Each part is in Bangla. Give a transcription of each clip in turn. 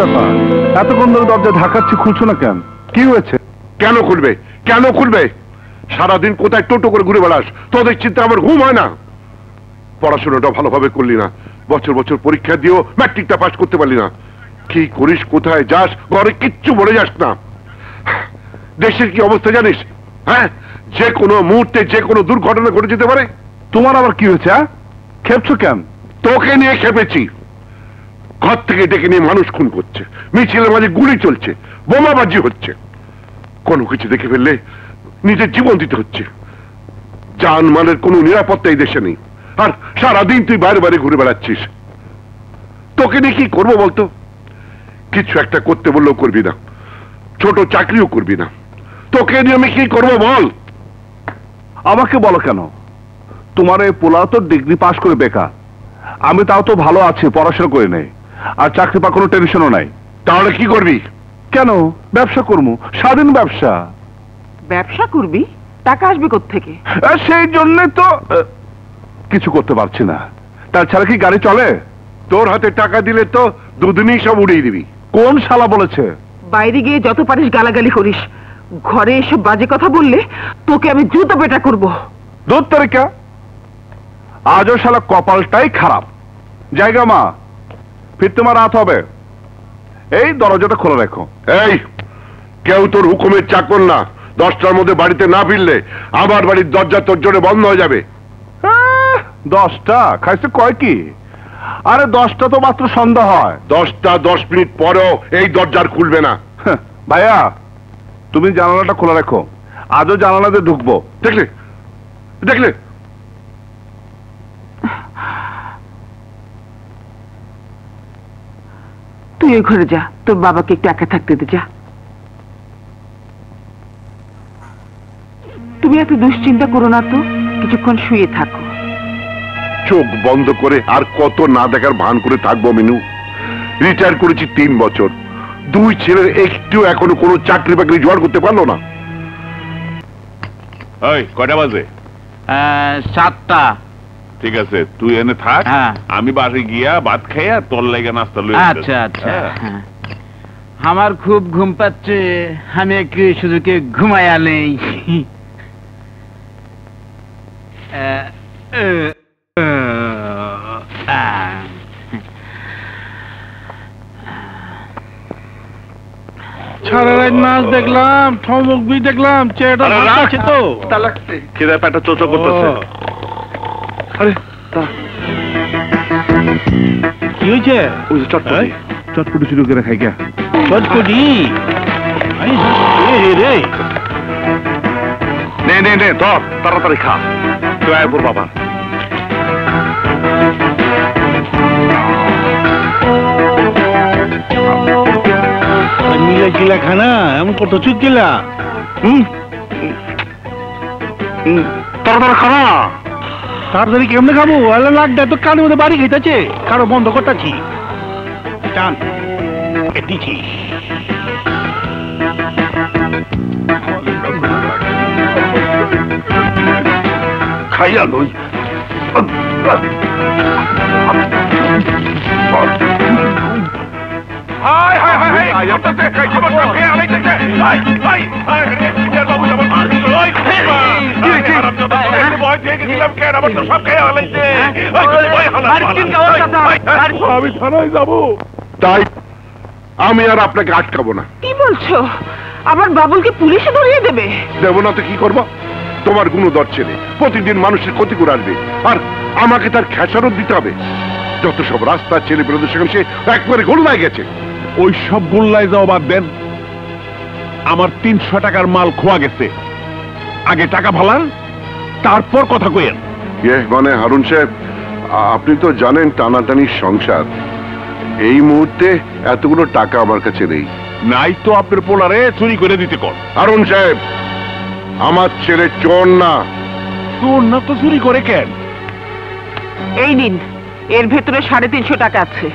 ব্যাপার? এতক্ষণ ধরে দরজা ধাক্কাচ্ছি, খুলছো না কেন? কি হয়েছে? কেন খুলবে? কেন খুলবে? সারাদিন কোথায় টোটো করে ঘুরে বেড়াস, তোদের চিন্তা আমার ঘুম হয় না। পড়াশোনাটা ভালোভাবে করলি না, বছর বছর পরীক্ষা দিয়েও ম্যাট্রিকটা পাস করতে পারলি না। কি করিস, কোথায় যাস, ঘরে কিচ্ছু বলে যাস না। দেশের কি অবস্থা জানিস? হ্যাঁ, যে কোনো মুহূর্তে যে কোনো দুর্ঘটনা ঘটে যেতে পারে। তোমার আবার কি হয়েছে? খেপছো কেন? তোকে নিয়ে খেপেছি। ঘর থেকে ডেকে নিয়ে মানুষ খুন করছে, মিছিলের মাঝে গুলি চলছে, বোমাবাজি হচ্ছে। কোনো কিছু দেখে ফেললে নিজের জীবন দিতে হচ্ছে। জানমালের কোনো নিরাপত্তা এই দেশে নেই, আর সারাদিন তুই বাইরে বাইরে ঘুরে বেড়াচ্ছিস। তোকে নিয়ে কি করবো বলতো? কিছু একটা করতে বললেও করবি না, ছোট চাকরিও করবি না। তোকে নিয়ে আমি কি করবো বল? আমাকে বলো কেন? তোমার এই পোলা তো ডিগ্রি পাস করে বেকার, আমি তাও তো ভালো আছি, পড়াশোনা করে নেই, আর চাকরি পাওয়ার কোনো টেনশনও নাই। তাহলে কি করবি? কেন? ব্যবসা করবো, স্বাধীন ব্যবসা। ব্যবসা করবি? টাকা আসবে কোত্থেকে? সেই জন্য তো কিছু করতে পারছি না। তাছাড়া কি গাড়ি চলে? তোর হাতে টাকা দিলে তো দুদিনই সব উড়িয়ে দিবি। কোন শালা বলেছে? বাইরে গিয়ে যত পারিস গালাগালি করিস, ঘরে এসব বাজে কথা বললে তোকে আমি জুতো পেটা করবো। দুধ তারিকা, আজও শালা কপালটাই খারাপ। জায়গা মা, ফির তোমার রাত হবে, এই দরজাটা খোলা রেখো। এই, কেউ তোর হুকুমের চাকর না। 10টার মধ্যে বাড়িতে না ফিরলে আমার বাড়ির দরজা তোর জন্য বন্ধ হয়ে যাবে। 10টা খাইছে কয় কি? আরে 10টা তো মাত্র সন্ধ্যা হয়। 10টা 10 মিনিট পরেও এই দরজার খুলবে না। ভাইয়া, তুমি জানালাটা খোলা রেখো, আজও জানালাতে ঢুকবো। দেখলে দেখলে তুই ওই ঘরে যা, তোর বাবাকে একটু একা থাকতে দে, যা। তুমি এত দুশ্চিন্তা করো না তো, কিছুক্ষণ শুয়ে থাকো। চোখ বন্ধ করে আর কত না দেখার ভান করে থাকবো মিনু? রিটায়ার করেছি 3 বছর, 2 ছেলের একটু এখনো কোনো চাকরি বাকরি জোগাড় করতে পারলো না। কয়টা বাজে? 7টা। ঠিক আছে, তুই এনে থাক, আমি বাড়ি গিয়া ভাত খাইয়া তোর লাগে নাস্তা লই। আচ্ছা আচ্ছা। আমার খুব ঘুম পাচ্ছে, আমি একটু সুযোগে ঘুমাইয়া নেই। সারা রাত মাছ দেখলাম, ঠমক বি দেখলাম, চেহারা আছে তো খিদে পেটে চোচো করতেছে। আরে কি হয়েছে? চটপটি চটপটি শুরু করে খাই গা। চটপটি রে, নে নে নে, ধর তাড়াতাড়ি খা। জয়পুর বাবা, মিলা কিলা খানা এমন কত চুপ কিলা। তাড়াতাড়ি খানা। তাড়াতাড়ি কেমনে খাবো? আল্লাহ লাগটা তো কানের মধ্যে বাড়ি খাইতেছে, কারো বন্ধ করতেছি। টান দিচ্ছি। খাইয়া লই। হাই হাই হাই হাই, আইতাছে খাইতে বসা খেয়ে আলাইতেছে। হাই হাই হাই, রিটার বাবু আমার মারছে। ওই আরাম তো ভয় দিয়ে গেছিলাম, কেন আমার তো সব খেয়ে আলাইছে। ওই ভয় হালা। আমি থানায় যাব। তাই আমি আর আপনাকে আটকাবো না। কি বলছো? আমার বাবুলকে পুলিশে ধরিয়ে দেবে? দেবো না তো কি করবো? তোমার গুণধর ছেলে প্রতিদিন মানুষের ক্ষতি করে আসবে, আর আমাকে তার খেসারত দিতে হবে। যত সব রাস্তা ছেলে পেলেদের সঙ্গে সে একবারে গোল্লায় গেছে। ওই সব গোল্লায় যাও বাদ দেন, আমার 300 টাকার মাল খোয়া গেছে। আগে টাকা ভালান, তারপর কথা কইেন। মানে হারুন সাহেব, আপনি তো জানেন টানাটানির সংসার। এই মুহূর্তে এতগুলো টাকা আমার কাছে নেই। নাই তো আপনার পোলারে চুরি করে দিতে কর। হারুন সাহেব, আমার ছেলে চোর না। চোর না তো চুরি করে কেন? এই নিন, এর ভেতরে 350 টাকা আছে।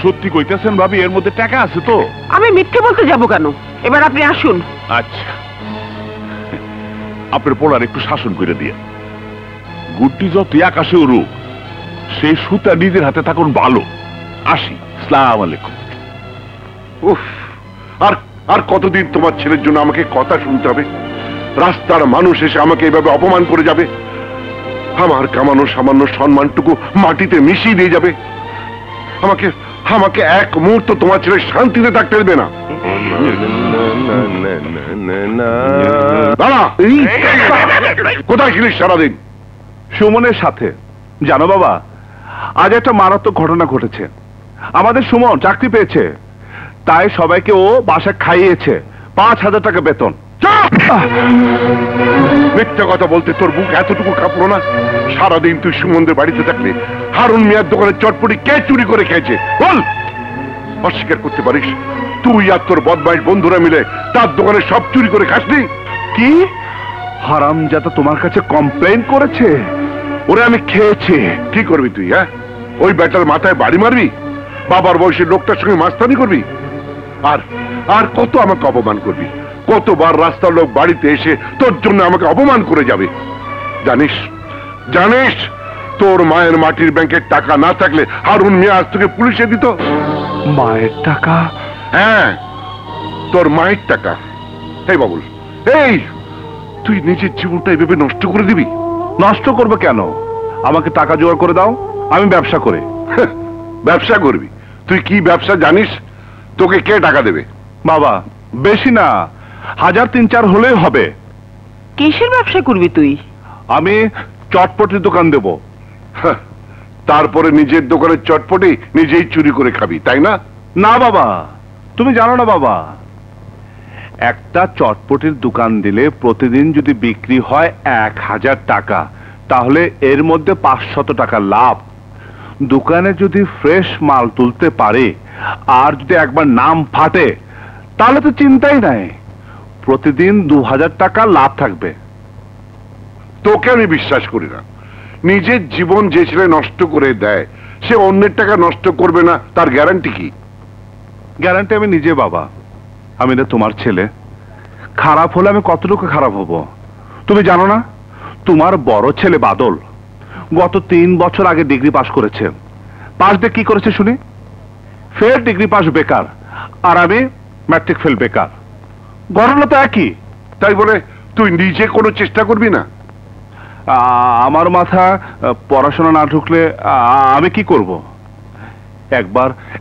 সত্যি কইতেছেন ভাবি? এর মধ্যে টাকা আছে তো? আমি মিথ্যে বলতে যাব কেন? এবার আপনি আসুন। আচ্ছা, আপনার পোলার একটু শাসন করে দিয়ে। গুড্ডি যত আকাশে উড়ুক, সেই সুতা নিজের হাতে থাকুন ভালো। আসি। আসসালামু আলাইকুম। উফ, আর আর কতদিন তোমার ছেলের জন্য আমাকে কথা শুনতে হবে? রাস্তার মানুষ এসে আমাকে এইভাবে অপমান করে যাবে, আমার কামানো সামান্য সম্মানটুকু মাটিতে মিশিয়ে দিয়ে যাবে। আমাকে আমাকে এক মুহূর্ত তোমার ছেলে শান্তিতে থাকতে দেবে না। দাঁড়া, কোথায় ছিলিস সারাদিন? সুমনের সাথে। জানো বাবা, আজ একটা মারাত্মক ঘটনা ঘটেছে। আমাদের সুমন চাকরি পেয়েছে, তাই সবাইকে ও বাসায় খাইয়েছে। 5,000 টাকা বেতন। মিথ্যা কথা বলতে তোর বুক এতটুকু কাঁপলো না? সারাদিন তুই সুমনদের বাড়িতে থাকলে হারুন মিয়ার দোকানের চটপটি কে চুরি করে খেয়েছে বল? অস্বীকার করতে পারিস তুই আর তোর বদমাইশ বন্ধুরা মিলে তার দোকানে সব চুরি করে খাসনি? কি হারামজাদা তোমার কাছে কমপ্লেইন করেছে? ওরে আমি খেয়েছি। কি করবি তুই? হ্যাঁ, ওই ব্যাটার মাথায় বাড়ি মারবি? বাবার বয়সের লোকটার সঙ্গে মাস্তানি করবি? আর আর কত আমাকে অপমান করবি? কতবার রাস্তার লোক বাড়িতে এসে তোর জন্য আমাকে অপমান করে যাবে? জানিস জানিস তোর মায়ের মাটির ব্যাংকের টাকা না থাকলে হারুন মিয়া আজ তোকে পুলিশে দিত। মায়ের টাকা? হ্যাঁ, তোর মায়ের টাকা। এই বাবুল, এই তুই নিজের জীবনটা এভাবে নষ্ট করে দিবি? নষ্ট করবে কেন? আমাকে টাকা জোগাড় করে দাও, আমি ব্যবসা করে। ব্যবসা করবি? তুই কি ব্যবসা জানিস? তোকে কে টাকা দেবে? বাবা বেশি না, 1,000-3,4 হলেই হবে। কিসের ব্যবসা করবি তুই? আমি চটপটির দোকান দেব। তারপরে নিজের দোকানের চটপটি নিজেই চুরি করে খাবি, তাই না? না বাবা, তুমি জানো না বাবা, একটা চটপটির দোকান দিলে প্রতিদিন যদি বিক্রি হয় 1,000 টাকা, তাহলে এর মধ্যে 500 টাকা লাভ। দোকানে যদি ফ্রেশ মাল তুলতে পারে আর যদি একবার নাম ফাটে, তাহলে তো চিন্তাই নাই, প্রতিদিন 2,000 টাকা লাভ থাকবে। তোকে আমি বিশ্বাস করি না। নিজের জীবন যে ছেলে নষ্ট করে দেয় সে অন্যের টাকা নষ্ট করবে না, তার গ্যারান্টি কি? গ্যারান্টি আমি নিজে বাবা। আমি না তোমার ছেলে, খারাপ হলে আমি কতটুকু খারাপ হব তুমি জানো না? তোমার বড় ছেলে বাদল গত 3 বছর আগে ডিগ্রি পাশ করেছে। পাশ দিয়ে কি করেছে শুনি? ফের ডিগ্রি পাশ বেকার, আর আমি ম্যাট্রিক ফেল বেকার। ঘটনা তো একই। তাই বলে তুই নিজে কোনো চেষ্টা করবি না? আমার মাথা পড়াশোনা না ঢুকলে আমি কি করব?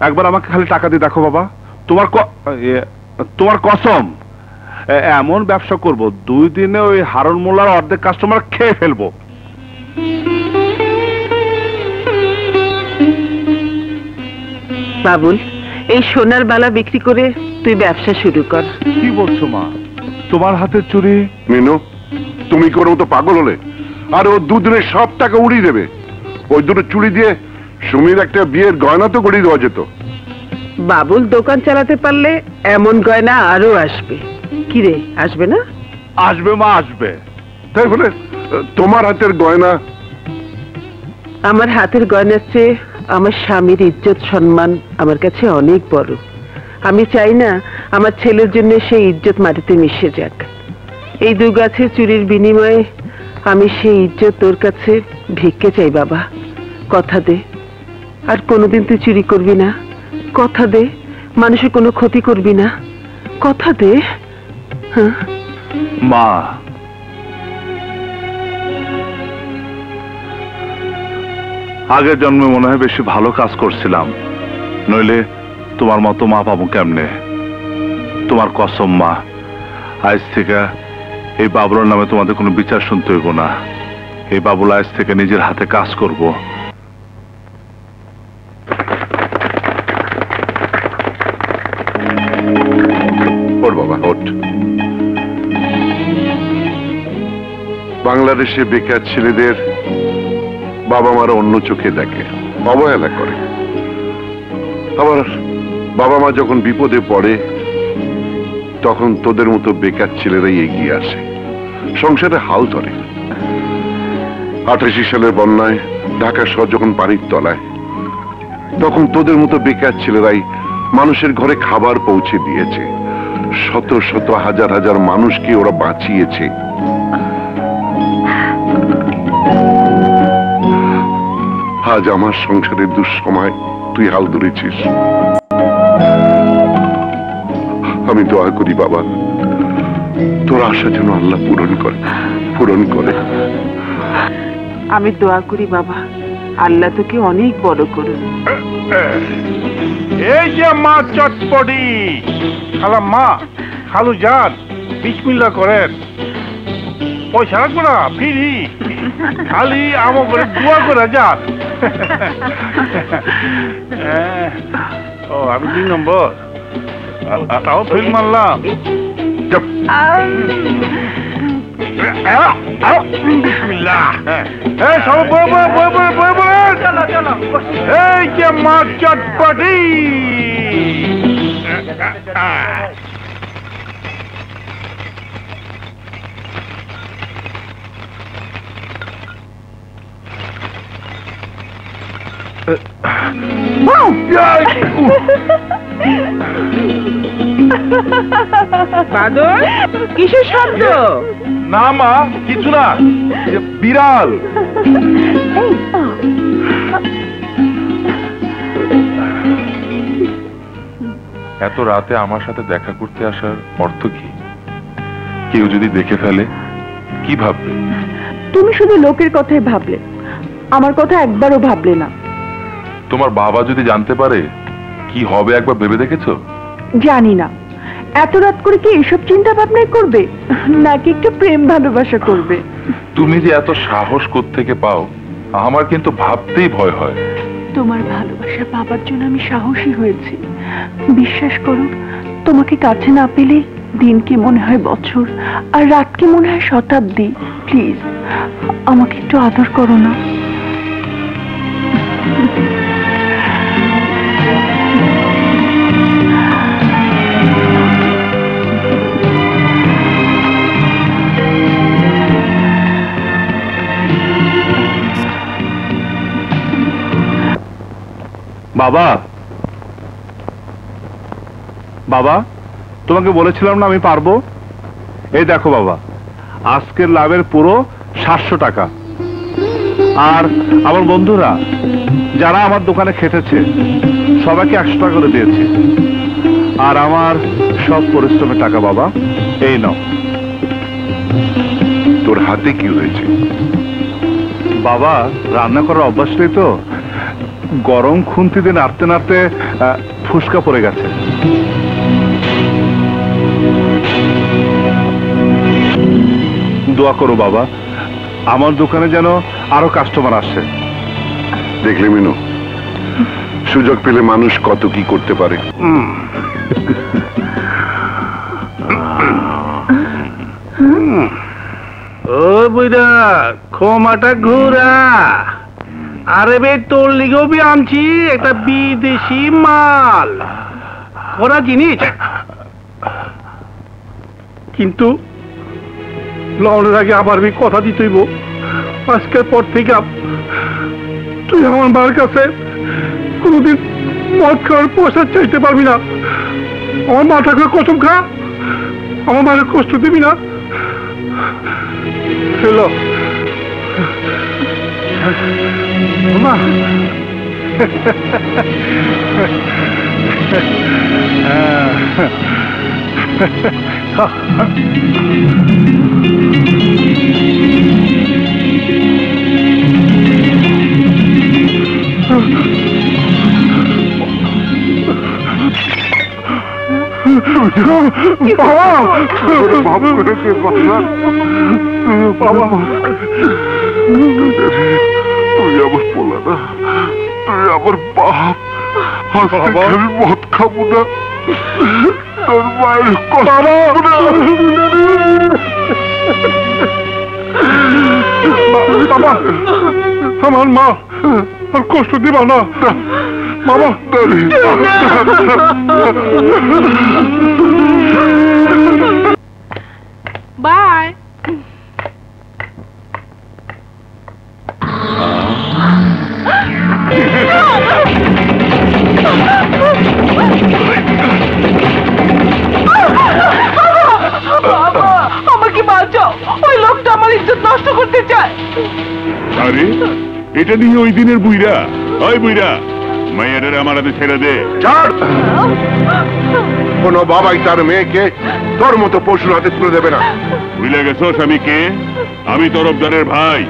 একবার আমাকে খালি টাকা দিয়ে দেখো বাবা, তোমার কসম এমন ব্যবসা করব 2 দিনে ওই হারুন মোল্লার অর্ধেক কাস্টমার খেয়ে ফেলবো। বাবুল, এই সোনার বালা বিক্রি করে তুই ব্যবসা শুরু কর। কি বলছো মা? তোমার হাতের চুরি? মিনু, তুমি কোনো তো পাগল হলে? আর ও 2 দিনে সব টাকা উড়িয়ে দেবে। ওই দুটো চুরি দিয়ে সুমির একটা বিয়ের গয়না তো গড়িয়ে দেওয়া যেত। বাবুল দোকান চালাতে পারলে এমন গয়না আরো আসবে। কিরে, আসবে না? আসবে মা, আসবে। তাই বলে তোমার হাতের গয়না? আমার হাতের গয়নার চেয়ে আমার স্বামীর ইজ্জত সম্মান আমার কাছে অনেক বড়। আমি চাই না আমার ছেলের জন্য সেই ইজ্জত মাটিতে মিশে যাক। এই 2 গাছের চুরির বিনিময়ে আমি সেই ইজ্জত তোর কাছে ভিক্ষে চাই বাবা। কথা দে আর কোনোদিন তুই চুরি করবি না। কথা দে মানুষের কোনো ক্ষতি করবি না। কথা দে। হ্যাঁ মা, আগের জন্মে মনে হয় বেশি ভালো কাজ করছিলাম, নইলে তোমার মতো মা পাবো কেমনে? তোমার কসম মা, আজ থেকে এই বাবুলার নামে তোমাদের কোনো বিচার শুনতে হইব না। এই বাবুল আজ থেকে নিজের হাতে কাজ করব। ওর বাবা ওঠ। বাংলাদেশে বেকার ছেলেদের বাবা মারা অন্য চোখে দেখে, অবহেলা করে। আবার বাবা মা যখন বিপদে পড়ে তখন তোদের মতো বেকার ছেলেরাই এগিয়ে আসে, সংসারে হাল ধরে। 88 সালের বন্যায় ঢাকা শহর যখন পানির তলায়, তখন তোদের মতো বেকার ছেলেরাই মানুষের ঘরে খাবার পৌঁছে দিয়েছে। শত শত হাজার হাজার মানুষকে ওরা বাঁচিয়েছে। আজ আমার সংসারের দুঃসময় তুই হাল ধরেছিস। আমি দোয়া করি বাবা, তোর আশা যেন আল্লাহ পূরণ করে। আমি দোয়া করি বাবা, আল্লাহ তোকে অনেক বড় করুন। এই যে মা চটপটি, মা খালু যান, বিসমিল্লাহ করেন। পয়সা রাখবো না, ফিরি খালি আমার করে দোয়া করে যান। ও আমি 2 নম্বর তাও ফিল মারলাম। এই যে মা চটপটি, বাদল, কিসের শব্দ? না মা, কিছু না, বিড়াল। এত রাতে আমার সাথে দেখা করতে আসার অর্থ কি? কেউ যদি দেখে ফেলে কি ভাববে? তুমি শুধু লোকের কথাই ভাবলে, আমার কথা একবারও ভাবলে না। তোমার বাবা যদি জানতে পারে কি হবে একবার ভেবে দেখেছো? জানি না এত রাত করে কি এসব চিন্তা ভাবনাই করবে, নাকি একটু প্রেম ভালোবাসা করবে। তুমি যে এত সাহস কোত্থেকে পাও আমার কিন্তু ভাবতেই ভয় হয়। তোমার ভালোবাসা পাবার জন্য আমি সাহসী হয়েছি। বিশ্বাস করো, তোমাকে কাছে না পেলে দিন কি মনে হয় বছর, আর রাত কি মনে হয় শতাব্দী। প্লিজ আমাকে একটু আদর করো না। বাবা, বাবা, তোমাকে বলেছিলাম না আমি পারবো। এই দেখো বাবা, আজকের লাভের পুরো 700 টাকা। আর আমার বন্ধুরা যারা আমার দোকানে খেটেছে সবাইকে 100 টাকা করে দিয়েছে। আর আমার সব পরিশ্রমের টাকা বাবা, এই নাও। তোর হাতে কি হয়েছে? বাবা, রান্না করার অভ্যাস নেই তো, গরম খুন্তিতে নাড়তে নাড়তে ফুসকা পড়ে গেছে। দোয়া করো বাবা, আমার দোকানে যেন আরো কাস্টমার আসে। দেখলে মিনু, সুযোগ পেলে মানুষ কত কি করতে পারে। ও বুইরা ক্ষমাটা ঘুরা। আরে বে, তোর লিগেও আনছি একটা বিদেশি মাল, ওরা জিনিস, কিন্তু লওয়ার আগে আবার কথা দিতেইব। আজকের পর থেকে তুই আমার মার কাছে কোনোদিন মদ খাওয়ার পয়সা চাইতে পারবি না। আমার মাথা করে কসম খা, আমার মায়ের কষ্ট দিবি না। হ্যালো মা, তুই আমার পোলা না, তুই আমার বাপ। আমি মদ খাবো না, তোর মায়ের বাবা, আমার মা আর কষ্ট দিবা না বাবা। বাই। আমাকে বাঁচাও, ওই লোকটা আমার ইজ্জত নষ্ট করতে চায়। আরে এটা নিয়ে ওই দিনের বুইরা, ওই বুইরা মেয়েদের আমার হাতে ছেড়ে দে। ছাড়! কোনো বাবাই তার মেয়েকে তোর মতো পশুর হাতে তুলে দেবে না। ভুলে গেছোস আমি কে? আমি তরফদারের ভাই।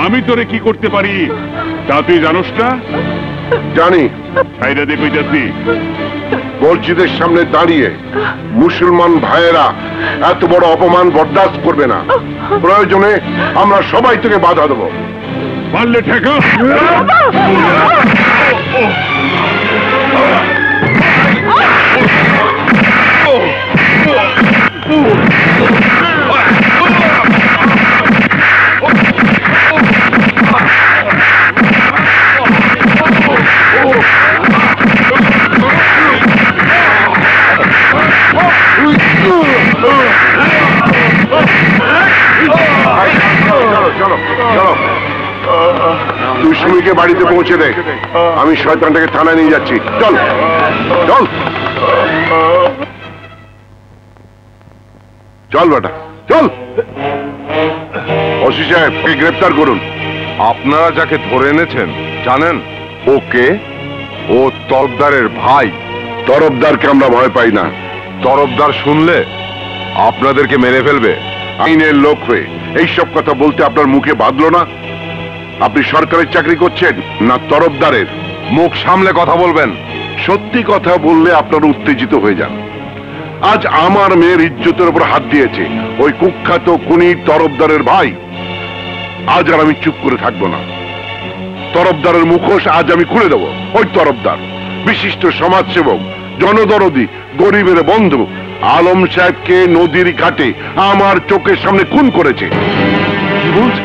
আমি তোরে কি করতে পারি তা তুই জানোস না? জানি। ছাইরা দে কইতাছি। মসজিদের সামনে দাঁড়িয়ে মুসলমান ভাইয়েরা এত বড় অপমান বরদাস্ত করবে না। প্রয়োজনে আমরা সবাই তোকে বাধা দেবো। পারলে ঠেকা। চলো চলো, তুই সুমিকে বাড়িতে পৌঁছে দে। আমি শয়তানটাকে থানায় নিয়ে যাচ্ছি। চল চল চল বেটা চল। ওসি সাহেব, ওকে গ্রেফতার করুন। আপনারা যাকে ধরে এনেছেন জানেন ওকে? ও তরফদারের ভাই। তরফদারকে আমরা ভয় পাই না। তরফদার শুনলে আপনাদেরকে মেরে ফেলবে। আইনের লোক হয়ে এইসব কথা বলতে আপনার মুখে বাঁধলো না? আপনি সরকারের চাকরি করছেন না তরফদারের? মুখ সামলে কথা বলবেন। সত্যি কথা বললে আপনারা উত্তেজিত হয়ে যান। আজ আমার মেয়ের ইজ্জতের উপর হাত দিয়েছে ওই কুখ্যাত খুনি তরফদারের ভাই। আজ আর আমি চুপ করে থাকবো না। তরফদারের মুখোশ আজ আমি খুলে দেবো। ওই তরফদার বিশিষ্ট সমাজসেবক, জনদরদি, গরিবের বন্ধু আলম সাহেবকে নদীর ঘাটে আমার চোখের সামনে খুন করেছে। কি বলছে?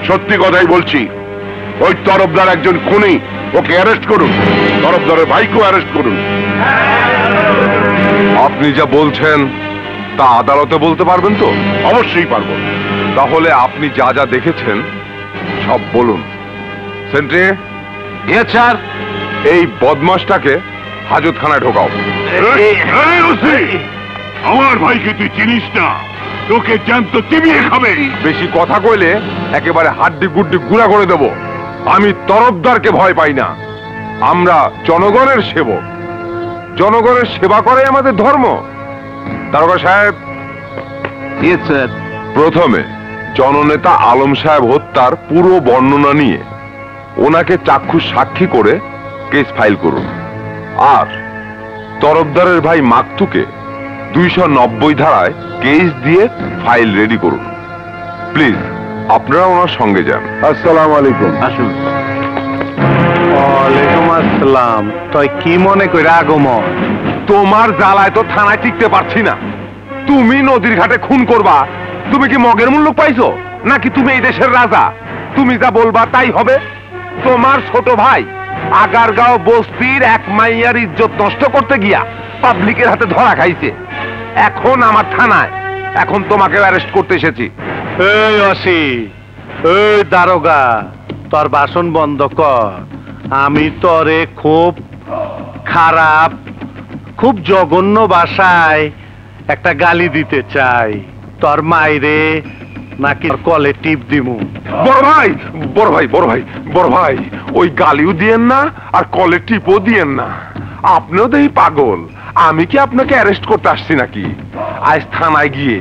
সত্যি কথাই বলছি। ওই তরফদার একজন খুনি। ওকে অ্যারেস্ট করুন। তরফদারের ভাইকেও অ্যারেস্ট করুন। আপনি যা বলছেন তা আদালতে বলতে পারবেন তো? অবশ্যই পারবো। তাহলে আপনি যা যা দেখেছেন সব বলুন। Sentry, sir. এই বদমাশটাকে হাজতখানায় ঢোকাও। আমার ভাইকে তুই চিনিস না? তোকে জ্যান্ত চিবিয়ে খাবে। বেশি কথা কইলে একেবারে হাড্ডি গুড্ডি গুঁড়া করে দেব। আমি তরফদারকে ভয় পাই না। আমরা জনগণের সেবক। জনগণের সেবা করাই আমাদের ধর্ম। দারোগা সাহেব। স্যার। প্রথমে জননেতা আলম সাহেব হত্যার পুরো বর্ণনা নিয়ে ওনাকে চাক্ষুষ সাক্ষী করে কেস ফাইল করুন। আর তরফদারের ভাই মাকতুকে 290 ধারায় কেস দিয়ে ফাইল রেডি করুন। প্লিজ আপনারা ওনার সঙ্গে যান। আসসালামু আলাইকুম। আসুন। ওয়ালাইকুম আসসালাম। তুই কি মনে কইরা আগমন? তোমার জ্বালায় তো থানায় টিকতে পারছি না। তুমি নদীর ঘাটে খুন করবা। তুমি কি মগের মূল্য পাইছো নাকি তুমি এই দেশের রাজা? তুমি যা বলবা তাই হবে। তোমার ছোট ভাই আগারগাঁও বস্তির এক মাইয়ার ইজ্জত নষ্ট করতে গিয়া পাবলিকের হাতে ধরা খাইছে। এখন আমার থানায়। এখন তোমাকে অ্যারেস্ট করতে এসেছি। এই অসি, এই দারোগা, তোর বাসন বন্ধ কর। আমি তোরে খুব খারাপ, খুব জঘন্য ভাষায় একটা গালি দিতে চাই। তোর মাইরে নাকি কলে টিপ দিমু? বড় ভাই, বড় ভাই, বড় ভাই, বড় ভাই, ওই গালিও দিয়েন না আর কলে টিপও দিয়েন না। আপনিও তো এই পাগল। আমি কি আপনাকে অ্যারেস্ট করতে আসছি নাকি? আজ থানায় গিয়ে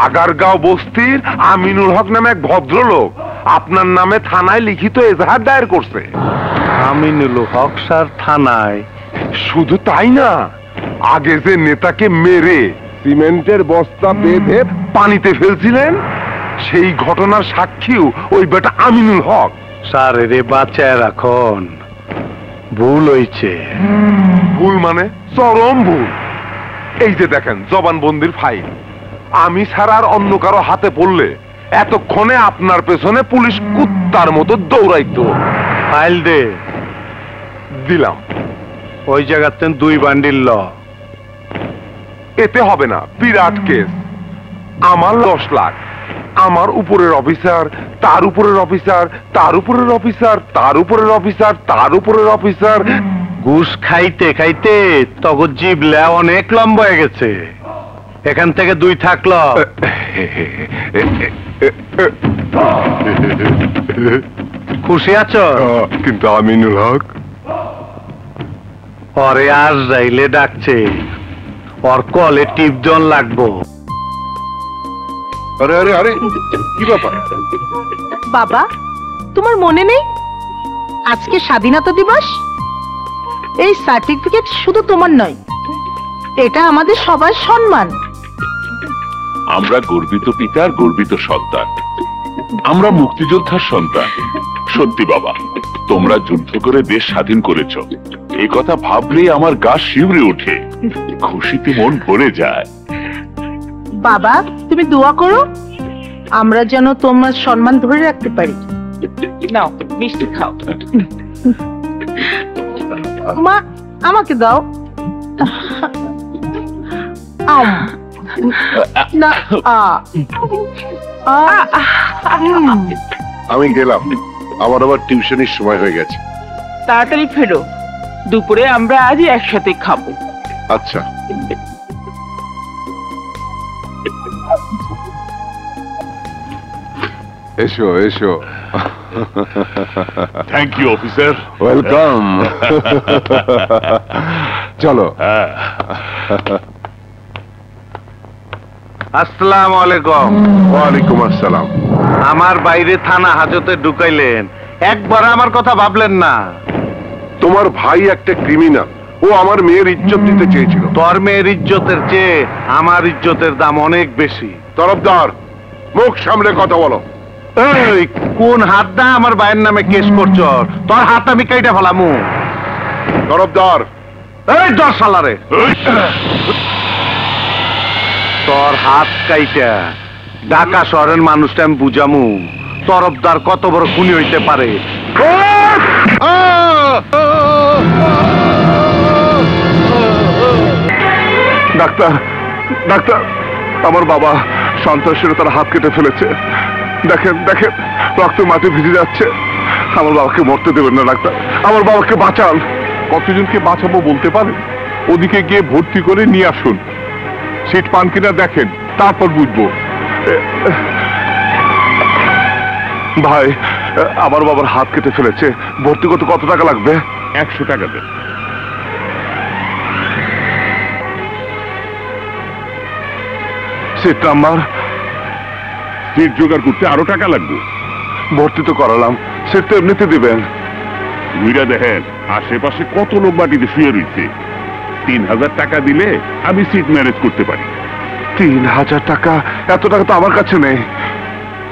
আগারগাঁও বস্তির আমিনুল হক নামে এক ভদ্রলোক আপনার নামে থানায় লিখিত এজাহার দায়ের করছে। আমিনুল হক স্যার থানায়? শুধু তাই না, আগে যে নেতাকে মেরে সিমেন্টের বস্তা বেঁধে পানিতে ফেলছিলেন সেই ঘটনার সাক্ষীও ওই বেটা আমিনুল হক। স্যার রে বাঁচায় রাখন, ভুল হইছে। ভুল মানে? চরম ভুল। এই যে দেখেন জবানবন্দির ফাইল। আমি ছাড়া আর অন্য কারো হাতে পড়লে এতক্ষণে আপনার পেছনে পুলিশ কুত্তার মতো দৌড়াইতো। ফাইল দে। দিলাম। ওই জায়গাতে 2 বান্ডিল ল। এতে হবে না, বিরাট কেস। আমার 10 লাখ, আমার উপরের অফিসার, তার উপরের অফিসার, তার উপরের অফিসার, তার উপরের অফিসার, তার উপরের অফিসার। ঘুষ খাইতে খাইতে তগর জিবলা অনেক লম্বা হয়ে গেছে। এখান থেকে 2 থাকলো। খুশি আছো? কিন্তু আমিনুল হক পরে আর যাইলে ডাকছে, ওর কলে টিপজন লাগবো। আরে আরে আরে কি ব্যাপার? বাবা, তোমার মনে নেই আজকে স্বাধীনতা দিবস? এই সার্টিফিকেট শুধু তোমার নয়, এটা আমাদের সবার সম্মান। আমরা গর্বিত পিতার গর্বিত সন্তান, আমরা মুক্তিযোদ্ধার সন্তান। সত্যি বাবা, তোমরা যুদ্ধ করে দেশ স্বাধীন করেছ, এই কথা ভাবলেই আমার গা শিউরে ওঠে, খুশিতে মন ভরে যায়। বাবা, তুমি দোয়া করো আমরা যেন তোমার সম্মান ধরে রাখতে পারি। নাও মিষ্টি খাও। মা, আমাকে দাও। না, আমি গেলাম, আমার আবার টিউশনের সময় হয়ে গেছে। তাড়াতাড়ি ফেরো, দুপুরে আমরা আজ একসাথে খাবো। আচ্ছা। এসো এসো। Thank you officer. ওয়েলকাম। চলো। আসসালামু আলাইকুম। ওয়ালাইকুম আসসালাম। আমার বাইরে থানা হাজতে ঢুকাইলেন, একবার আমার কথা ভাবলেন না? তোমার ভাই একটা ক্রিমিনাল, ও আমার মেয়ের ইজ্জত দিতে চেয়েছিল। তোর মেয়ের ইজ্জতের চেয়ে আমার ইজ্জতের দাম অনেক বেশি। তরফদার, মুখ সামলে কথা বলো। এই কোন হাত দা আমার ভাইয়ের নামে কেস করছ? তোর হাত আমি কাইটা ফেলামু। তরফদার। এই দশ সালারে, তোর হাত কাইটা ঢাকা শহরের মানুষটা আমি বুঝামু তরফদার কত বড় খুনি হইতে পারে। ডাক্তার, ডাক্তার, আমার বাবা সন্ত্রাসীরা তার হাত কেটে ফেলেছে। দেখেন দেখেন, রক্ত মাটি ভিজে যাচ্ছে। আমার বাবাকে মরতে দেবেন না ডাক্তার, আমার বাবাকে বাঁচান। কতজনকে বাঁচাবো বলতে পারেন? ওদিকে গিয়ে ভর্তি করে নিয়ে আসুন, সিট পান কিনা দেখেন, তারপর বুঝবো। ভাই, আমার বাবার হাত কেটে ফেলেছে, ভর্তি করতে কত টাকা লাগবে? 100 টাকা দেন। Seat number? সিট জোগাড় করতে আরো টাকা লাগবে। ভর্তি তো করালাম, সিট তো এমনিতে দিবেন। ঘুরা দেখেন আশেপাশে কত লোক মাটিতে শুয়ে রয়েছে। 3000 টাকা দিলে আমি সিট ম্যানেজ করতে পারি। 3000 টাকা? এত টাকা তো আমার কাছে নেই।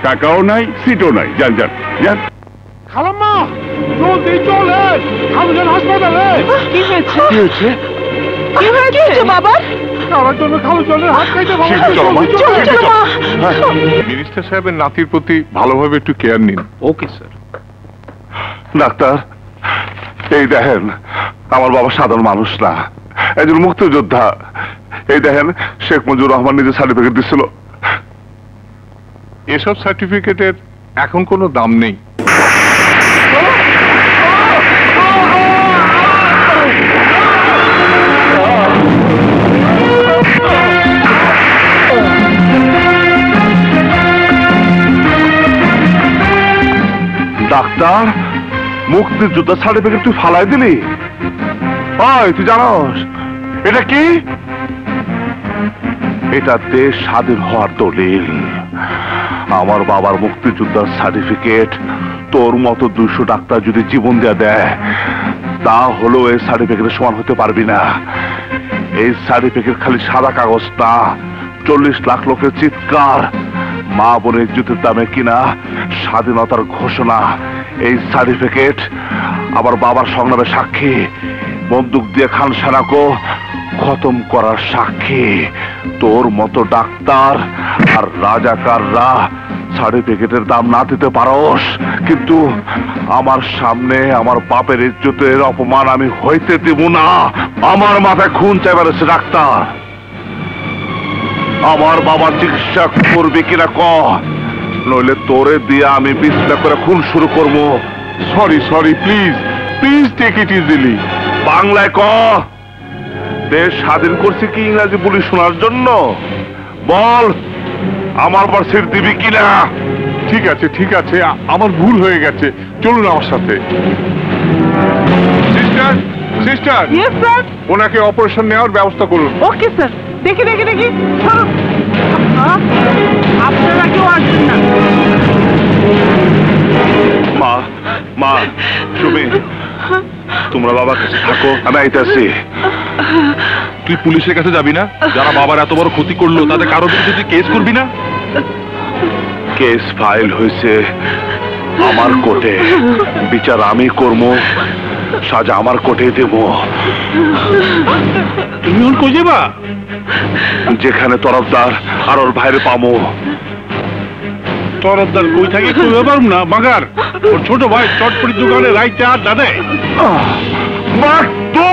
টাকাও নাই, সিটও নাই। যান যান যান। খালাম্মা, জলদি চলেন, খালুজান হাসপাতালে। কি হয়েছে? কি হয়েছে? কি হয়েছে বাবা? আমার জন্য খালুজানের হাত কেটে মিনিস্টার সাহেবের নাতির প্রতি ভালোভাবে একটু কেয়ার নিন। Okay sir. ডাক্তার, এই দেখেন, আমার বাবা সাধারণ মানুষ না, একজন মুক্তিযোদ্ধা। এই দেখেন, শেখ মুজিবুর রহমান নিজে সার্টিফিকেট দিচ্ছিল। এসব সার্টিফিকেটের এখন কোনো দাম নেই। ডাক্তার, মুক্তিযোদ্ধা সার্টিফিকেট তুই ফালাই দিলি? ওই, তুই জানোস এটা কি? এটা দেশ স্বাধীন হওয়ার দলিল। আমার বাবার মুক্তিযোদ্ধার সার্টিফিকেট তোর মতো 200 ডাক্তার যদি জীবন দেয়া দেয়, তা হলো এই সার্টিফিকেটের সমান হতে পারবি না। এই সার্টিফিকেট খালি সাদা কাগজ না, 40 লাখ লোকের চিৎকার, মা বোনের ইজ্জতের দামে কিনা স্বাধীনতার ঘোষণা। এই সার্টিফিকেট আমার বাবার সংগ্রামের সাক্ষী, বন্দুক দিয়ে খান সেনাকে খতম করার সাক্ষী। তোর মতো ডাক্তার আর রাজাকাররা সার্টিফিকেটের দাম না দিতে পারোস, কিন্তু আমার সামনে আমার বাপের ইজ্জতের অপমান আমি হইতে দিব না। আমার মাথায় খুন চাইবার এসে ডাক্তার, আমার বাবা চিকিৎসা করবি কিনা ক, নইলে তোরে দিয়ে আমি বিছনা করে খুন শুরু করবো। Sorry sorry, please please take it easily. বাংলায় ক, দেশ স্বাধীন করছি কি ইংরাজি বলি শোনার জন্য? বল, আমার পর সিট দিবি কিনা? ঠিক আছে ঠিক আছে, আমার ভুল হয়ে গেছে, চলুন আমার সাথে। Sister sister sister, yes sir. ওনাকে অপারেশন নেওয়ার ব্যবস্থা করুন। Okay sir. দেখি দেখি দেখি, চলুন। আপনারা কেউ আসবেন না। মা, মা, সুমি, তোমরা বাবার কাছে থাকো, আমি আইতাছি। তুই পুলিশের কাছে যাবি না? যারা বাবার এত বড় ক্ষতি করলো তাদের কারো বিরুদ্ধে তুই কেস করবি না? কেস ফাইল হয়েছে আমার কোর্টে, বিচার আমি করবো, সাজা আমার কোর্টে দেব। তুমি ওর কই যাবা? যেখানে তরফদার আর ওর ভাইরে পামো। তরফদার কই থাকে কইতে পারব না বাগার। ওর ছোট ভাই চটপটির দোকানে রাইতে আড্ডা দেয়। বাচ্চা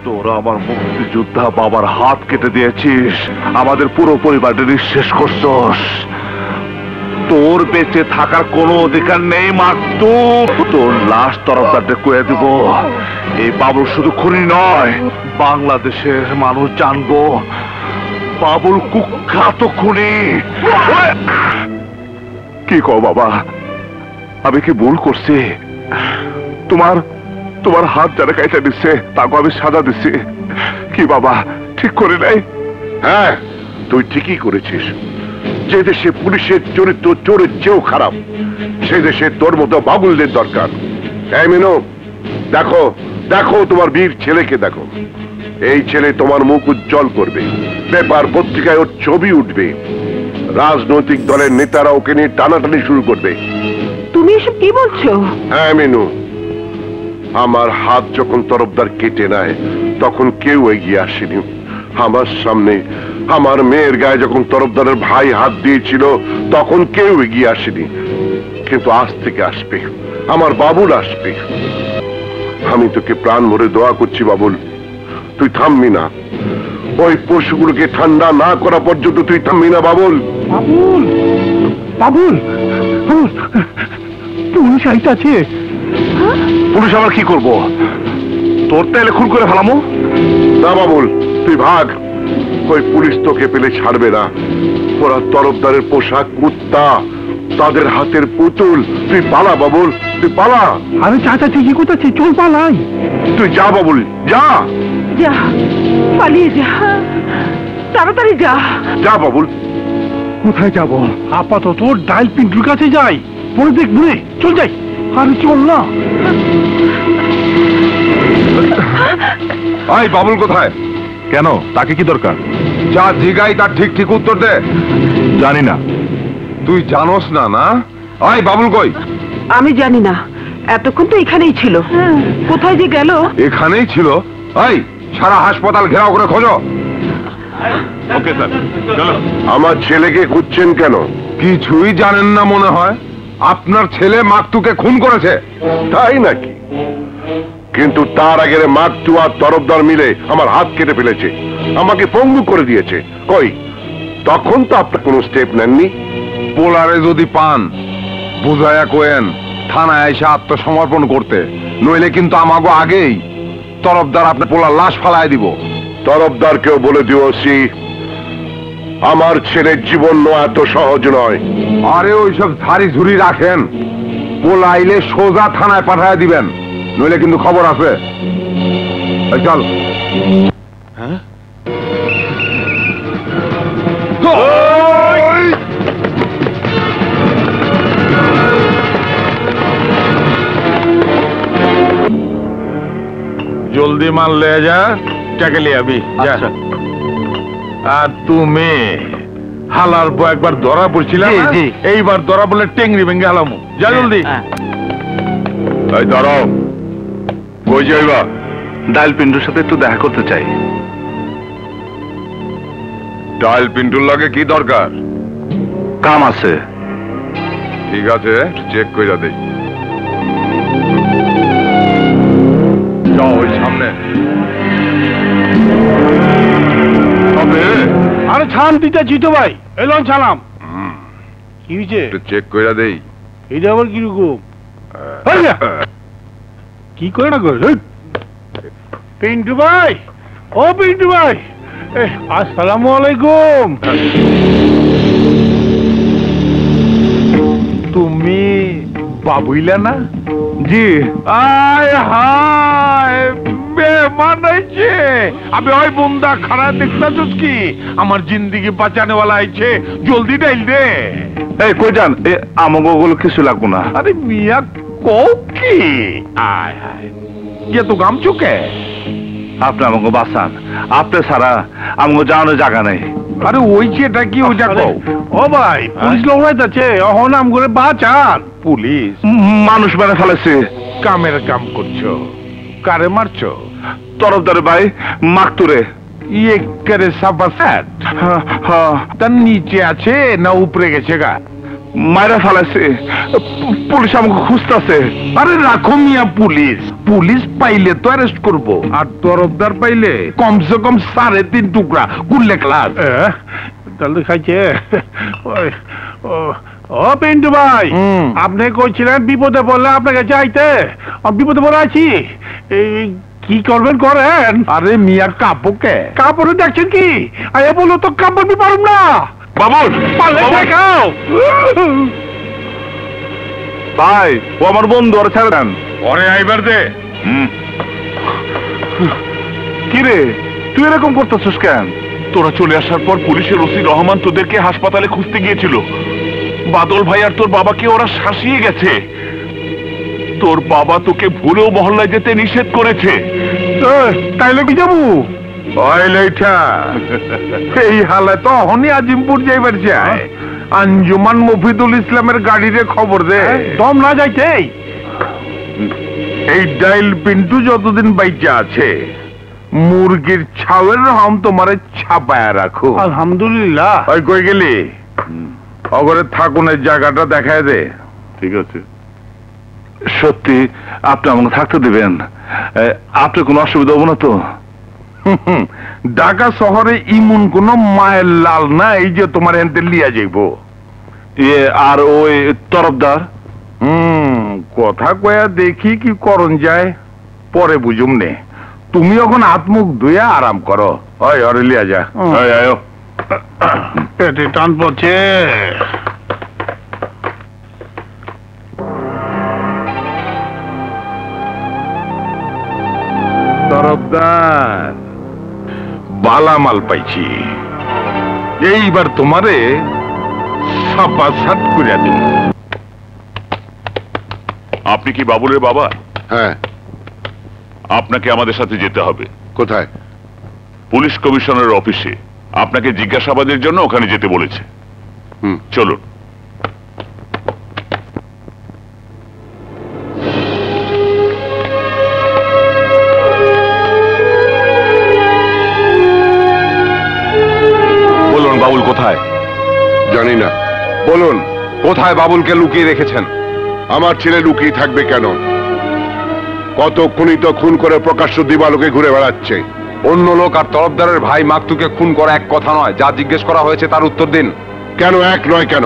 তোরা আমার মুক্তিযোদ্ধা বাবার হাত কেটে দিয়েছিস, আমাদের পুরো পরিবারটা নিঃশেষ করছস। তোর বেঁচে থাকার কোনো অধিকার নেই মাকতু। তোর লাশ তরফদারটা কয়ে দিব। এই বাবুল শুধু খুনি নয়, বাংলাদেশের মানুষ জানবো বাবুল কুখ্যাত খুনি। কি কও বাবা, আমি কি ভুল করছি? তোমার হাত যারা কাইটা দিচ্ছে তাকে আমি সাজা দিচ্ছি কি বাবা, ঠিক করে নাই? হ্যাঁ, তুই ঠিকই করেছিস। যে দেশে পুলিশের চরিত্র চোরের চেয়েও খারাপ, সে দেশে তোর মতো বাবুলদের দরকার। এই মিনু, দেখো দেখো তোমার বীর ছেলেকে দেখো। এই ছেলে তোমার মুখ উজ্জ্বল করবে, পেপার পত্রিকায় ওর ছবি উঠবে, রাজনৈতিক দলের নেতারা ওকে নিয়ে টানাটানি শুরু করবে। তুমি এসব কি বলছো? হ্যাঁ মিনু, আমার হাত যখন তরফদার কেটে নেয় তখন কেউ এগিয়ে আসেনি। আমার সামনে আমার মেয়ের গায়ে যখন তরফদারের ভাই হাত দিয়েছিল তখন কেউ এগিয়ে আসেনি। কিন্তু আজ থেকে আসবে, আমার বাবুল আসবে। আমি তোকে প্রাণ ভরে দোয়া করছি বাবুল, তুই থামবি না। ওই পশুগুলোকে ঠান্ডা না করা পর্যন্ত তুই থামবি না বাবুল। বাবুল, বাবুল, পুলিশ আইতাছে। পুলিশ আমার কি করবো? তোর তাইলে খুন করে ফেলামো? না বাবুল, তুই ভাগ। ওই পুলিশ তোকে পেলে ছাড়বে না। ওরা তরফদারের পোশাক কুত্তা, তাদের হাতের পুতুল। তুই পালা বাবুল, তুই পালা। আমি চাচা ঠিকই কোথাচ্ছি, চল পালাই। তুই যা বাবুল, যা যা, পালিয়ে যা, তাড়াতাড়ি যা। যা বাবুল। কোথায় যাব? আপাতত ডাইল পিন্টুর কাছে যাই, পরে দেখবো। চল যাই। আরে চল না। আই বাবুল কোথায়? কেন, তাকে কি দরকার? যা জিগাই তার ঠিক ঠিক উত্তর দে। জানি না। তুই জানোস না? না, আই বাবুল কই? আমি জানি না, এতক্ষণ তো এখানেই ছিল। কোথায় যে গেল? এখানেই ছিল। আই সারা হাসপাতাল ঘেরাও করে খোঁজো। ওকে স্যার, চলো। আমার ছেলেকে খুঁজছেন কেন? কিছুই জানেন না মনে হয়। আপনার ছেলে মাকতুকে খুন করেছে। তাই নাকি? কিন্তু তার আগে মাকতু আর তরফদার মিলে আমার হাত কেটে ফেলেছে, আমাকে পঙ্গু করে দিয়েছে। কই, তখন তো আপনার কোনো স্টেপ নেননি। পোলারে যদি পান বুঝায়া কোয়েন থানায় এসে আত্মসমর্পণ করতে, নইলে কিন্তু আমাগো আগেই তরফদার আপনার পোলার লাশ ফালায় দিব। তরফদারকেও বলে দিয়েছি আমার ছেলের জীবন নেওয়া এত সহজ নয়। আরে ওইসব ঝাড়ি ঝুড়ি রাখেন, পোলাইলে সোজা থানায় পাঠায় দিবেন, নইলে কিন্তু খবর আছে। এই চল। হ্যাঁ? জলদি মাল লে যা, টাকা লিয়ে আবি যা। আর তুমি হালার পর একবার ধরা পড়ছিলাম, এইবার ধরা বলে টেংরি ভেঙে হালামু। যা জলদি। এই দাঁড়াও, কই যাইবা? ডাইল পিন্টুর সাথে একটু দেখা করতে চাই। ডাইল পিন্টুর লাগে কি দরকার? কাম আছে। ঠিক আছে, চেক কইরা দেই। যাও ওই সামনে। আরে ছান দিতে জিতো ভাই, এলন ছালাম। কি হয়েছে? চেক কইরা দেই। এটা আবার কিরকম? কি করে না করে? পিন্টু ভাই, ও পিন্টু ভাই, আসসালামু আলাইকুম। তুমি বাবুইলা না? জি। আয় হায়, বেমান হয়েছে। আমি ওই বন্দা খারাপ দেখতেছিস কি? আমার জিন্দিগি বাঁচানেওয়ালা আইছে, জলদি ডাইল দে। এই কই যান? আমাকে ওগুলো কিছু লাগবো না। আরে মিয়া কও কি? আয় হায়, কে তো গাম চুকে? আপনি আমাকে বাঁচান, আপনি ছাড়া আমাকে যাওয়ানোর জায়গা নেই। আরে ওই যেটা কি ওইটা কও। ও ভাই, পুলিশ লোক যাচ্ছে, ও নাম করে বাঁচান। পুলিশ মানুষ মেরে ফেলেছে। কামের কাম করছো, কারে মারছো? তরফদারে ভাই মাকতুরে। ইয়ে করে সাফা স্যাট। তার নিচে আছে না উপরে গেছে গা? মায়েরা ফেলেছে, পুলিশ আমাকে খুঁজতেছে। আরে রাখো মিয়া, পুলিশ পুলিশ পাইলে তো অ্যারেস্ট করবো, আর তরফদার পাইলে কমসে কম 3.5 টুকরা গুল্লে ক্লাস। তাহলে খাইছে। ও পিন্টু ভাই, আপনি কইছিলেন বিপদে পড়লে আপনাকে চাইতে। বিপদে পড়ে আছি, কি করবেন করেন। আরে মিয়া কাপড়কে কাপড়ে দেখছেন কি? আরে বলো তো কাপড় বি পারুম না। বাবুল পারলে দেখাও। ভাই, ও আমার বন্ধু, ওরা ছেড়ে দেন। ওরে আইবার দে। কি রে, তুই এরকম করতেছিস কেন? তোরা চলে আসার পর পুলিশের ওসি রহমান তোদেরকে হাসপাতালে খুঁজতে গিয়েছিল। বাদল ভাই আর তোর বাবাকে ওরা শাসিয়ে গেছে। তোর বাবা তোকে ভুলেও মহল্লায় যেতে নিষেধ করেছে। তাইলে কি যাবো? এই হালে তো হনি আজিমপুর যাইবার চাই। আঞ্জুমান মফিদুল ইসলামের গাড়িরে খবর দে। দম না যাইতে এই ডাইল পিন্টু যতদিন বাইচা আছে, মুরগির ছাওয়ের রহম তোমারে ছাপায়া রাখো। আলহামদুলিল্লাহ। ওই কই গেলি? অগরে থাকুনের জায়গাটা দেখায় দে। ঠিক আছে। সত্যি আপনি আমাকে থাকতে দিবেন? আপনার কোনো অসুবিধা হবো না তো? ঢাকা শহরে ইমন কোন মায়ের লাল না এই যে তোমার এনতে লিয়া যাইব। আর ওই তরফদার? কথা কয়া দেখি কি করন যায়, পরে বুঝুম নে। তুমি এখন হাত মুখ ধুয়ে আরাম করো। ওই অরে লিয়া যা। পেটে টান পড়ছে। তরফদার, বালামাল পাইছি, এইবার তোমারে সাপা সাত করিয়া দিন। আপনি কি বাবুলের বাবা? হ্যাঁ। আপনাকে আমাদের সাথে যেতে হবে। কোথায়? পুলিশ কমিশনারের অফিসে। আপনাকে জিজ্ঞাসাবাদের জন্য ওখানে যেতে বলেছে। চলুন। বরং বাবুল কোথায়? জানি না। বলুন, কোথায় বাবুলকে লুকিয়ে রেখেছেন? আমার ছেলে লুকিয়ে থাকবে কেন? কত খুনি তো খুন করে প্রকাশ্য দিবালোকে ঘুরে বেড়াচ্ছে। অন্য লোক আর তরফদারের ভাই মাকতুকে খুন করা এক কথা নয়। যা জিজ্ঞেস করা হয়েছে তার উত্তর দিন। কেন এক নয় কেন?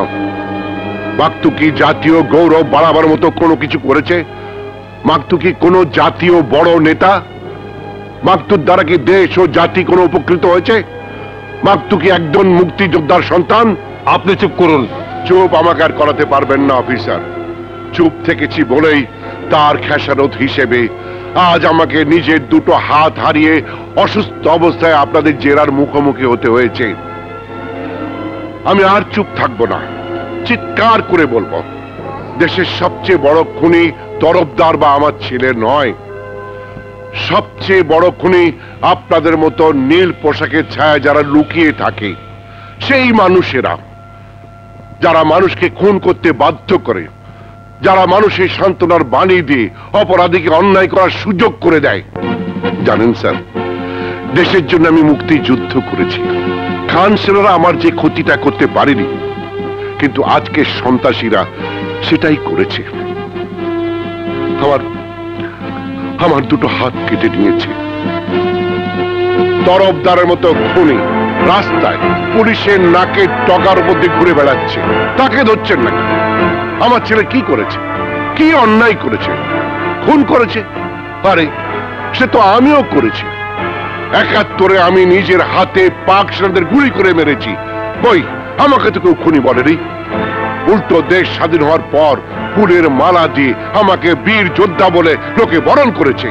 মাকতু কি জাতীয় গৌরব বাড়াবার মতো কোনো কিছু করেছে? মাকতু কি কোনো জাতীয় বড় নেতা? মাকতুর দ্বারা কি দেশ ও জাতি কোনো উপকৃত হয়েছে? মাকতু কি একজন মুক্তিযোদ্ধার সন্তান? আপনি চুপ করুন। চুপ আমাকে আর করাতে পারবেন না অফিসার। চুপ থেকেছি বলেই তার খেসারত হিসেবে আজ আমাকে নিজের দুটো হাত হারিয়ে অসুস্থ অবস্থায় আপনাদের জেরার মুখোমুখি হতে হয়েছে। আমি আর চুপ থাকবো না, চিৎকার করে বলবো, দেশের সবচেয়ে বড় খুনি তরফদার বা আমার ছেলে নয়। সবচেয়ে বড় খুনি আপনাদের মতো নীল পোশাকের ছায়া যারা লুকিয়ে থাকে, সেই মানুষেরা যারা মানুষকে খুন করতে বাধ্য করে, যারা মানুষের সান্ত্বনার বাণী দিয়ে অপরাধীকে অন্যায় করার সুযোগ করে দেয়। জানেন স্যার, দেশের জন্য আমি মুক্তিযুদ্ধ করেছি। খান সেনারা আমার যে ক্ষতিটা করতে পারেনি, কিন্তু আজকে সন্ত্রাসীরা সেটাই করেছে। আমার দুটো হাত কেটে নিয়েছে। তরফদারের মতো খুনি রাস্তায় পুলিশের নাকের টগার মধ্যে ঘুরে বেড়াচ্ছে, তাকে ধরছেন না কেন? আমার ছেলে কি করেছে? কি অন্যায় করেছে? খুন করেছে? আরে সে তো আমিও করেছি। ৭১ আমি নিজের হাতে পাক সেনাদের গুলি করে মেরেছি। কই, আমাকে তো কেউ খুনি বলেনি। উল্টো দেশ স্বাধীন হওয়ার পর ফুলের মালা দিয়ে আমাকে বীর যোদ্ধা বলে লোকে বরণ করেছে।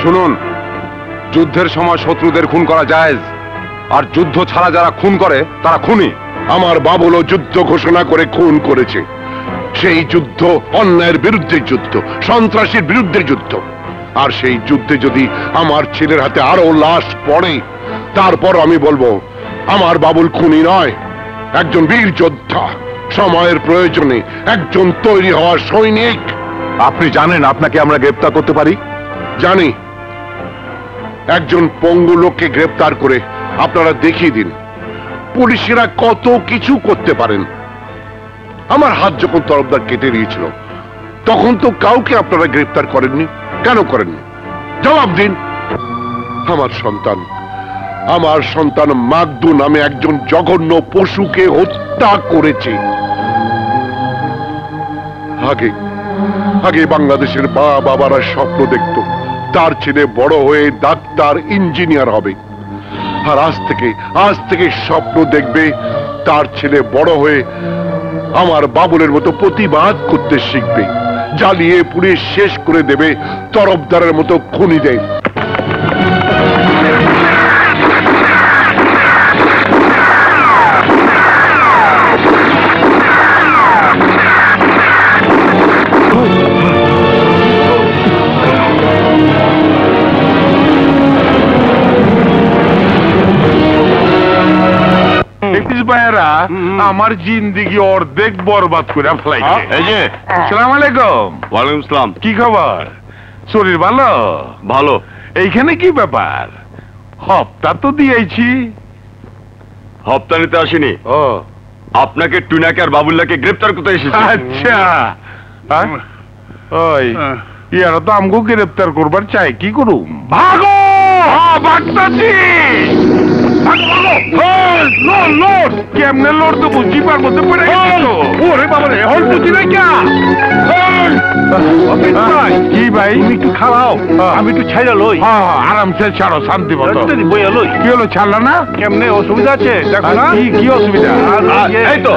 শুনুন, যুদ্ধের সময় শত্রুদের খুন করা জায়েজ, আর যুদ্ধ ছাড়া যারা খুন করে তারা খুনি। আমার বাবুলও যুদ্ধ ঘোষণা করে খুন করেছে। সেই যুদ্ধ অন্যায়ের বিরুদ্ধে যুদ্ধ, সন্ত্রাসীর বিরুদ্ধে যুদ্ধ। আর সেই যুদ্ধে যদি আমার ছেলের হাতে আরো লাশ পড়ে, তারপর আমি বলবো আমার বাবুল খুনি নয়, একজন বীর যোদ্ধা, সময়ের প্রয়োজনে একজন তৈরি হওয়া সৈনিক। আপনি জানেন আপনাকে আমরা গ্রেপ্তার করতে পারি? জানি। একজন পঙ্গু লোককে গ্রেপ্তার করে আপনারা দেখিয়ে দিন পুলিশেরা কত কিছু করতে পারেন। আমার হাত যখন তরফদার কেটে নিয়েছিল, তখন তো কাউকে আপনারা গ্রেপ্তার করেননি। কেন করেননি? জবাব দিন। আমার সন্তান মাকদু নামে একজন জঘন্য পশুকে হত্যা করেছে। আগে বাংলাদেশের মা বাবারা স্বপ্ন দেখত তার ছেলে বড় হয়ে ডাক্তার, ইঞ্জিনিয়ার হবে। আর আজ থেকে স্বপ্ন দেখবে তার ছেলে বড় হয়ে আমার বাবুলের মতো প্রতিবাদ করতে শিখবে, জ্বালিয়ে পুড়িয়ে শেষ করে দেবে তরফদারের মতো খুনিদের। আমার জিন্দিগি অর্ধেক বরবাদ করে ফেলাইছে। আসসালামু আলাইকুম। ওয়ালাইকুম আসসালাম। কি খবর? শরীর ভালো? ভালো। এইখানে কি ব্যাপার? হপ্তা তো দিয়েছি। হপ্তা নিতে আসিনি, ও আপনাকে টুনাকে আর বাবুল্লাহকে গ্রেপ্তার করতে এসেছি। আচ্ছা, ওই ইয়ারা তো আমগো গ্রেপ্তার করবার চাই, কি করুম? ভাগো! ভাগতাছি। কেমনে লড় তো বুঝি পারবো তো পড়ে গেল। ওরে বাবা রে, হল বুঝি না কে? কি ভাই, তুমি একটু খাওয়াও, আমি একটু ছাইড়া লই। আরামসে ছাড়ো, শান্তি মতো বইয়া লই। কি হলো, ছাড়লা না? কেমনে অসুবিধা আছে দেখো না? কি অসুবিধা? এই তো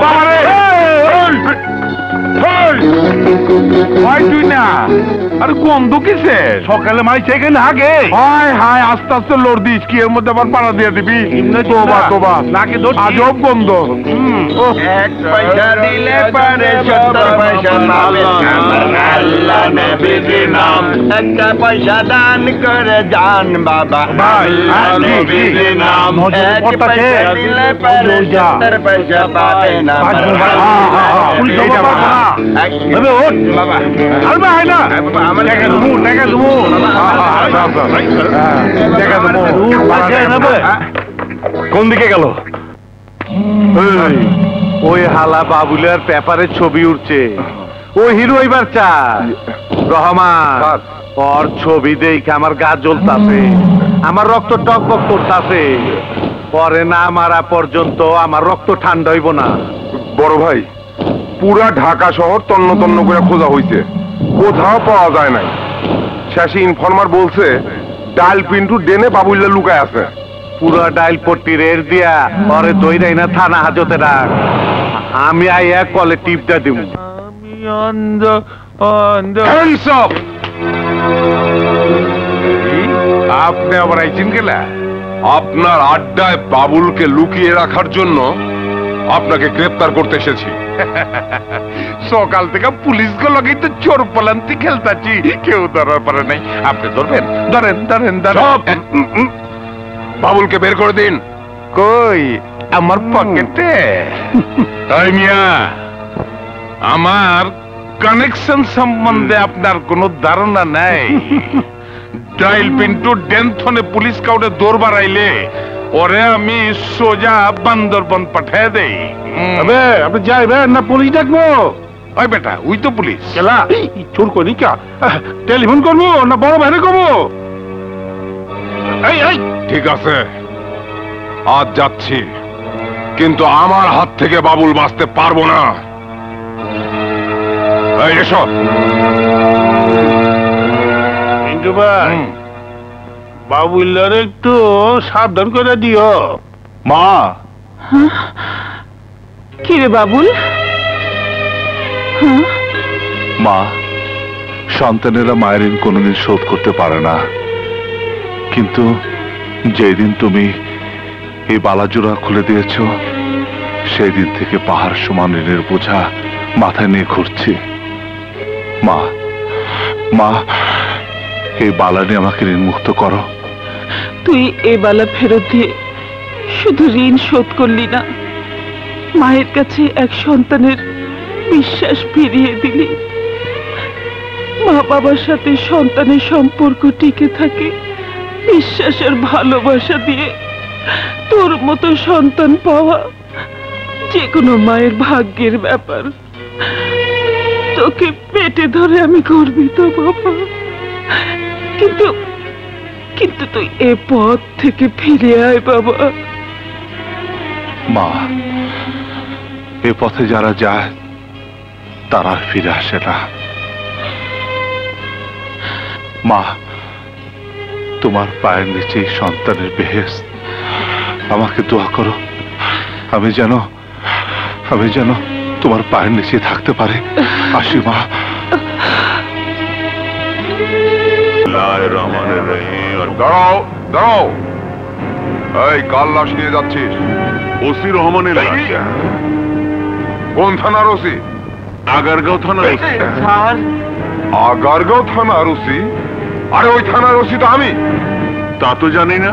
বাবা রে, তুই না আর গন্ধ কিসে? সকালে মাইছে এখানে হাগে। হায় হায়, আস্তে আস্তে লড় দিস, কি এর মধ্যে আবার পাড়া দিয়ে দিবি? তোবা নাকি আজব গন্ধ। 1 পয়সা দিলে পারে 70 পয়সা পাবে, আল্লাহ নবীর নাম। 1 পয়সা দান করে যান বাবা, আল্লাহ নবীর নাম। 1 পয়সা দিলে পারে 70 পয়সা পাবে না। বাবা আলবা হয় না আমার টাকা দেবো, টাকা দেবো, টাকা দেবো। কোন দিকে গেল? ওই হালা বাবুলের পেপারে ছবি উঠছে, ও হিরো এবার চায়। রহমান, ওর ছবি দেখে আমার গা জ্বলতাছে, আমার রক্ত টকবক করতাছে। পরে না মারা পর্যন্ত আমার রক্ত ঠান্ডা হইব না। বড় ভাই, পুরা ঢাকা শহর তন্ন তন্ন করে খোঁজা হইছে, কোথাও পাওয়া যায় নাই। শেষে ইনফরমার বলছে ডাল পিন্টু ডেনে বাবুল্লা লুকায় আছে। পুরা ডাইল পট্টি রের দিয়া পরে দইরাই না থানা হাজতে রাখ। আমি আইয়া কলে টিপটা দিব। আপনি আবার আইছেন গেলা? আপনার আড্ডায় বাবুলকে লুকিয়ে রাখার জন্য আপনাকে গ্রেফতার করতে এসেছি। সকাল থেকে পুলিশ গুলো কিন্তু চোর পালান্তি খেলতাছি, কেউ ধরার পারে নাই। আপনি ধরবেন? ধরেন ধরেন ধরেন। বাবুলকে বের করে দিন। কই? আমার পকেটে। তাই মিয়া, আমার কানেকশন সম্বন্ধে আপনার কোনো ধারণা নাই? ডাইল পিন্টু ডেনথনে পুলিশ কাউরে দৌড় বাড়াইলে ওরে আমি সোজা বান্দরবন পাঠিয়ে দেই। আপনি যাইবেন না পুলিশ ডাকবো? ওই বেটা, ওই তো পুলিশ। কেলা চোর করি কা? টেলিফোন করবো না বড় ভাইরে করবো? ঠিক আছে, আজ যাচ্ছি, কিন্তু আমার হাত থেকে বাবুল বাঁচতে পারবো না। এই এসো। পিন্টু ভাই, বাবুল্লার একটু সাবধান করে দিও। মা, কি রে বাবুল? মা, সন্তানেরা মায়ের ঋণ কোনোদিন শোধ করতে পারে না, কিন্তু যেদিন তুমি এই বালাজোড়া খুলে দিয়েছ সেই দিন থেকে পাহাড় সমান ঋণের বোঝা মাথায় নিয়ে ঘুরছি। মা, মা, এই বালা নিয়ে আমাকে ঋণ মুক্ত করো। তুই এ বালা ফেরত দিয়ে শুধু ঋণ শোধ করলি না, মায়ের কাছে এক সন্তানের বিশ্বাস ফিরিয়ে দিলি। মা বাবার সাথে সন্তানের সম্পর্ক টিকে থাকে বিশ্বাসের ভালোবাসা দিয়ে। তোর মতো সন্তান পাওয়া যে কোনো মায়ের ভাগ্যের ব্যাপার। তোকে পেটে ধরে আমি গর্বিত বাবা, কিন্তু কিন্তু তুই এ পথ থেকে ফিরে আয় বাবা। মা, এ পথে যারা যায় তারা আর ফিরে আসে না। মা, তোমার পায়ের নিচে সন্তানের বেহেশত, আমাকে দোয়া করো, আমি যেন তোমার পায়ের নিচে থাকতে পারে। আসি মা। দাঁড়াও দাঁড়াও, এই কাল লাশ নিয়ে যাচ্ছিস? ওসি রহমানের লাশ। কোন থানার ওসি? আগারগাঁও থানার ওসি। আগারগাঁও থানার ওসি? আরে ওই থানার ওসি তো আমি। তা তো জানি না,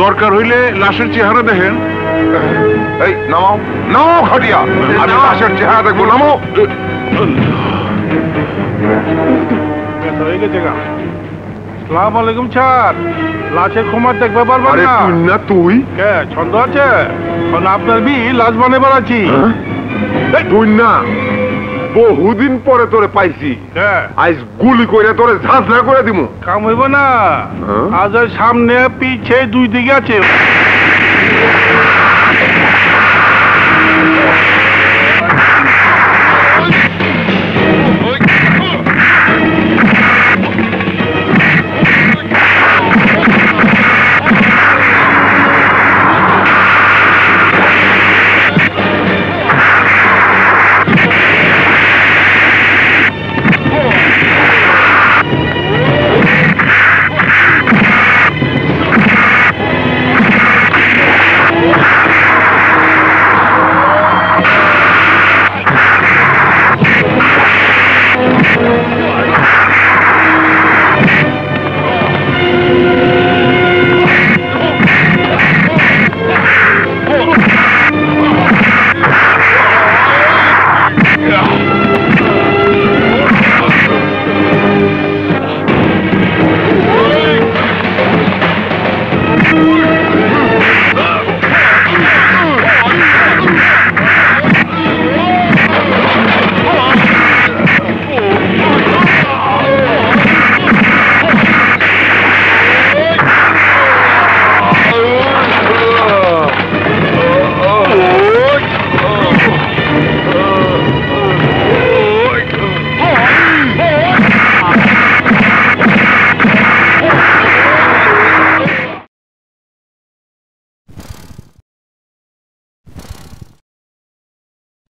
দরকার হইলে লাশের চেহারা দেখেন। এই নামাও নামাও খাটিয়া, আমি লাশের চেহারা দেখবো। নামাও। হয়ে গেছে গা। আসসালামু আলাইকুম স্যার, লাশের ক্ষমার দেখবে পারবেন আরে না? তুই না তুই? কে ছন্দ আছে? আপনার বি লাশ বানাবার আছি। তুই না, বহুদিন পরে তোরে পাইছি। আজ গুলি করে তোরে ঝাঁঝরা করে দিমু। কাম হইব না, আজ সামনে পিছে দুই দিকে আছে।